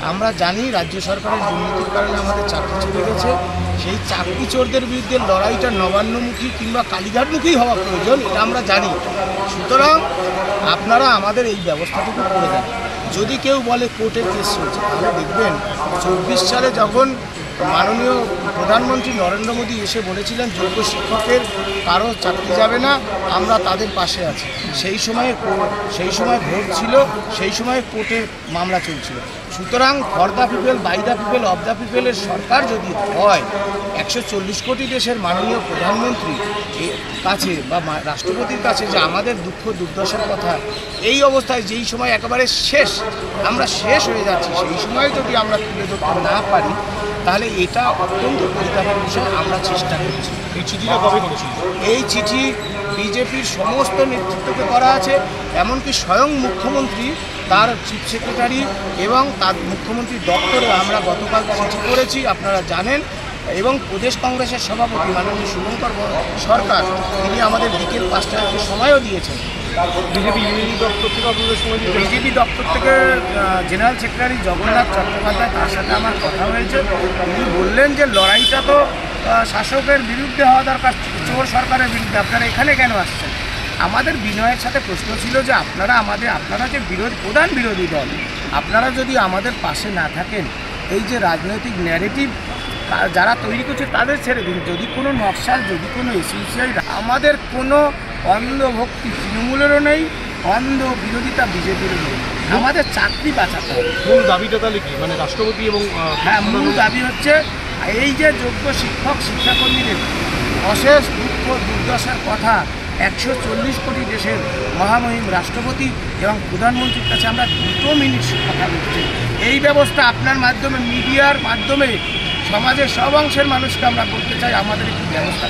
আমরা জানি রাজ্য সরকারের দুর্নীতির কারণে আমাদের চাকরি চলে গেছে। সেই চাকরি চোরদের বিরুদ্ধে লড়াইটা নবান্নমুখী কিংবা কালীঘাটমুখী হওয়া প্রয়োজন, এটা আমরা জানি। সুতরাং আপনারা আমাদের এই ব্যবস্থাটুকু করে দেন। যদি কেউ বলে কোর্টের কেস চলছে, তাহলে দেখবেন 24 সালে যখন মাননীয় প্রধানমন্ত্রী নরেন্দ্র মোদী এসে বলেছিলেন যোগ্য শিক্ষকের কারো চাকরি যাবে না, আমরা তাদের পাশে আছি। সেই সময় ভোট ছিল, সেই সময় কোর্টে মামলা চলছিল। সুতরাং for the people, by the people, of the পিপলের সরকার যদি হয়, 140 কোটি দেশের মাননীয় প্রধানমন্ত্রী কাছে বা রাষ্ট্রপতির কাছে যে আমাদের দুঃখ দুর্দশার কথা, এই অবস্থায় যেই সময় একেবারে আমরা শেষ হয়ে যাচ্ছি, সেই সময় যদি আমরা তুলে ধরতে না পারি, তাহলে এটা অত্যন্ত পরিতাপের বিষয়। আমরা চেষ্টা করছি। এই চিঠিটা কবে করেছিল? এই চিঠি বিজেপির সমস্ত নেতৃত্বকে করা আছে, এমনকি স্বয়ং মুখ্যমন্ত্রী, তার চিফ সেক্রেটারি এবং তার মুখ্যমন্ত্রী দপ্তরে আমরা গতকাল চিঠি করেছি, আপনারা জানেন। এবং প্রদেশ কংগ্রেসের সভাপতি মাননীয় শুভঙ্কর সরকার, তিনি আমাদের বিকেল 5টার সময়ও দিয়েছেন। বিজেপি ইউনিয়ন দপ্তর থেকে আপনাদের সময় দিয়েছে? বিজেপি দপ্তর থেকে জেনারেল সেক্রেটারি জগন্নাথ চট্টোপাধ্যায়, তার সাথে আমার কথা হয়েছে। তিনি বললেন যে লড়াইটা তো শাসকের বিরুদ্ধে হওয়া দরকার, চোর সরকারের বিরুদ্ধে। আপনারা এখানে কেন আসছেন? আমাদের বিনয়ের সাথে প্রশ্ন ছিল যে আপনারা যে প্রধান বিরোধী দল, আপনারা যদি আমাদের পাশে না থাকেন, এই যে রাজনৈতিক ন্যারেটিভ যারা তৈরি করছে তাদের ছেড়ে দিন। যদি কোনো নকশাল, যদি কোনো এসিউসিআই, আমাদের কোনো অন্ধভক্তি তৃণমূলেরও নেই, অন্ধ বিরোধিতা বিজেপিরও নেই। আমাদের চাকরি বাঁচাতে হবে। মূল দাবিটা তাহলে কি, মানে রাষ্ট্রপতি এবং হ্যাঁ, মূল দাবি হচ্ছে এই যে যোগ্য শিক্ষক শিক্ষাকর্মীদের অশেষ দুঃখ দুর্দশার কথা 140 কোটি দেশের মহামহিম রাষ্ট্রপতি এবং প্রধানমন্ত্রীর কাছে আমরা 2 মিনিট কথা বলছি। এই ব্যবস্থা আপনার মাধ্যমে, মিডিয়ার মাধ্যমে সমাজের সব অংশের মানুষকে আমরা বলতে চাই, আমাদের একটি ব্যবস্থা